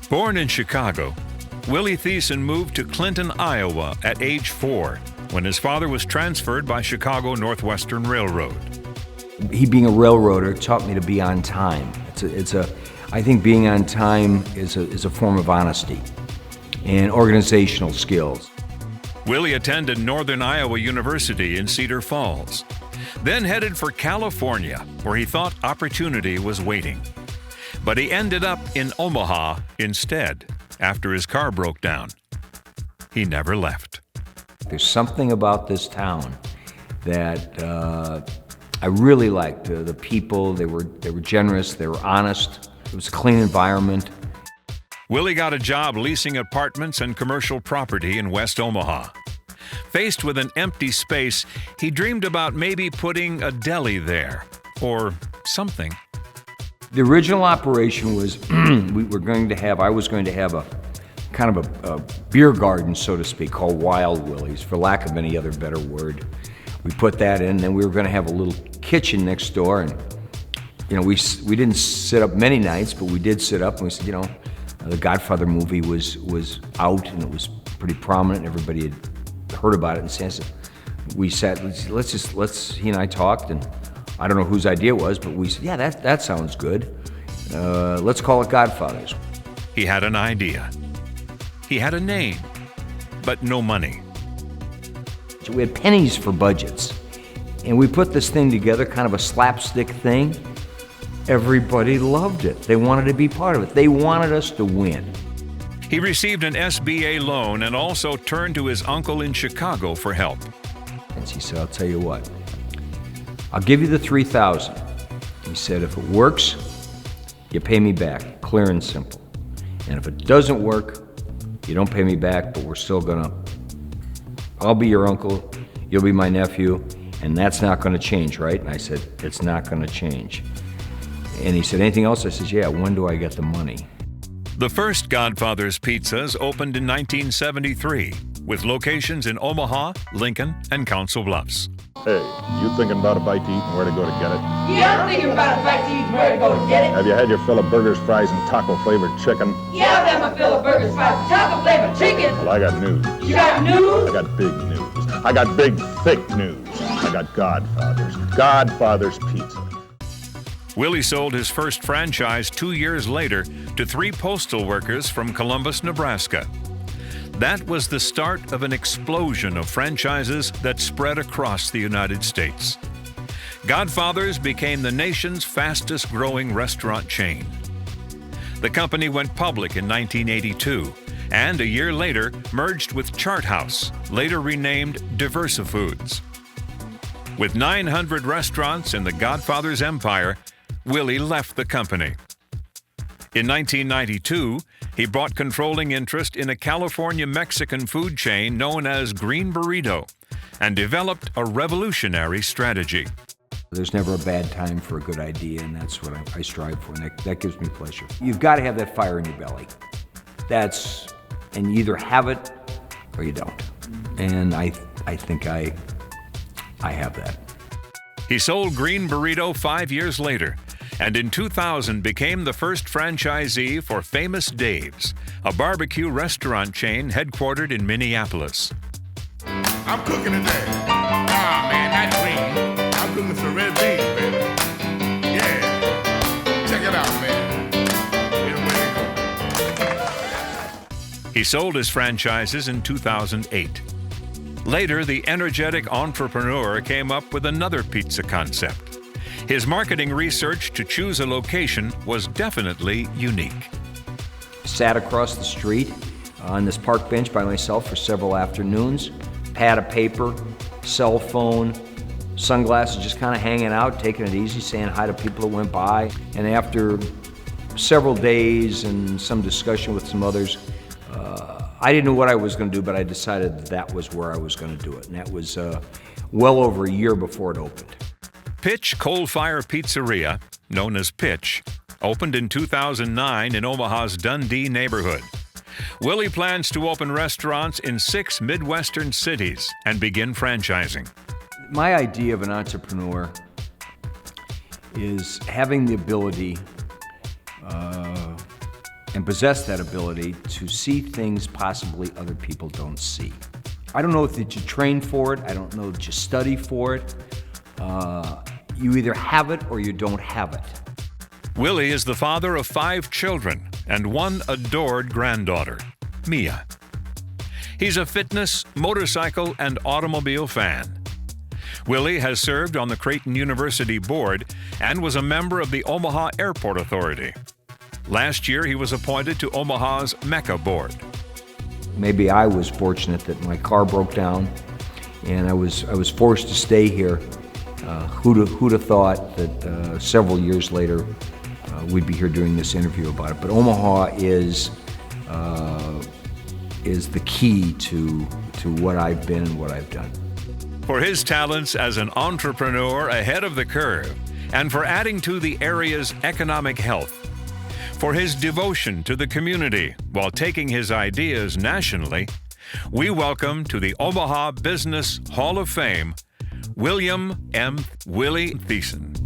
Born in Chicago, Willy Theisen moved to Clinton, Iowa at age 4 when his father was transferred by Chicago Northwestern Railroad. He, being a railroader, taught me to be on time. I think being on time is a form of honesty and organizational skills. Willy attended Northern Iowa University in Cedar Falls, then headed for California, where he thought opportunity was waiting. But he ended up in Omaha instead, after his car broke down. He never left. There's something about this town that I really liked. The people, they were generous, they were honest. It was a clean environment. Willy got a job leasing apartments and commercial property in West Omaha. Faced with an empty space, he dreamed about maybe putting a deli there, or something. The original operation was I was going to have a kind of a beer garden, so to speak, called Wild Willie's, for lack of any other better word. We put that in, and we were going to have a little kitchen next door, and we didn't sit up many nights, but we did sit up, and we said, the Godfather movie was out, and it was pretty prominent, and everybody had heard about it, and so we said, he and I talked, and I don't know whose idea it was, but we said, yeah, that sounds good. Let's call it Godfathers. He had an idea. He had a name, but no money. We had pennies for budgets, and we put this thing together, kind of a slapstick thing. Everybody loved it. They wanted to be part of it. They wanted us to win. He received an SBA loan and also turned to his uncle in Chicago for help. And he said, I'll tell you what, I'll give you the $3,000. He said, if it works, you pay me back, clear and simple. And if it doesn't work, you don't pay me back, but I'll be your uncle, you'll be my nephew, and that's not gonna change, right? And I said, it's not gonna change. And he said, anything else? I said, yeah, when do I get the money? The first Godfathers Pizzas opened in 1973, with locations in Omaha, Lincoln, and Council Bluffs. Hey, you thinking about a bite to eat and where to go to get it? Yeah, I'm thinking about a bite to eat and where to go to get it. Have you had your fill of burgers, fries, and taco-flavored chicken? Yeah, I've had my fill of burgers, fries, and taco-flavored chicken. Well, I got news. You got news? I got big news. I got big, thick news. I got Godfathers. Godfathers Pizza. Willy sold his first franchise 2 years later to 3 postal workers from Columbus, Nebraska. That was the start of an explosion of franchises that spread across the United States. Godfathers became the nation's fastest-growing restaurant chain. The company went public in 1982, and a year later merged with Chart House, later renamed Diversifoods. With 900 restaurants in the Godfathers empire, Willy left the company. In 1992, he bought controlling interest in a California Mexican food chain known as Green Burrito and developed a revolutionary strategy. There's never a bad time for a good idea, and that's what I strive for, and that gives me pleasure. You've got to have that fire in your belly. And you either have it or you don't. And I think I have that. He sold Green Burrito 5 years later, and in 2000 became the first franchisee for Famous Dave's, a barbecue restaurant chain headquartered in Minneapolis. I'm cooking today. Ah, man, not green. I'm cooking some red beans, baby. Yeah. Check it out, man. He sold his franchises in 2008. Later, the energetic entrepreneur came up with another pizza concept. His marketing research to choose a location was definitely unique. Sat across the street on this park bench by myself for several afternoons, pad of paper, cell phone, sunglasses, just kind of hanging out, taking it easy, saying hi to people that went by. And after several days and some discussion with some others, I didn't know what I was going to do, but I decided that was where I was going to do it. And that was well over a year before it opened. Pitch Coal Fire Pizzeria, known as Pitch, opened in 2009 in Omaha's Dundee neighborhood. Willy plans to open restaurants in 6 Midwestern cities and begin franchising. My idea of an entrepreneur is having the ability and possess that ability to see things possibly other people don't see. I don't know if that you train for it. I don't know that you study for it. You either have it or you don't have it. Willy is the father of 5 children and one adored granddaughter, Mia. He's a fitness, motorcycle, and automobile fan. Willy has served on the Creighton University board and was a member of the Omaha Airport Authority. Last year, he was appointed to Omaha's MECA board. Maybe I was fortunate that my car broke down and I was forced to stay here. Who'd have thought that several years later we'd be here doing this interview about it. But Omaha is the key to what I've been and what I've done. For his talents as an entrepreneur ahead of the curve, and for adding to the area's economic health. For his devotion to the community while taking his ideas nationally, we welcome to the Omaha Business Hall of Fame, William M. Willy Theisen.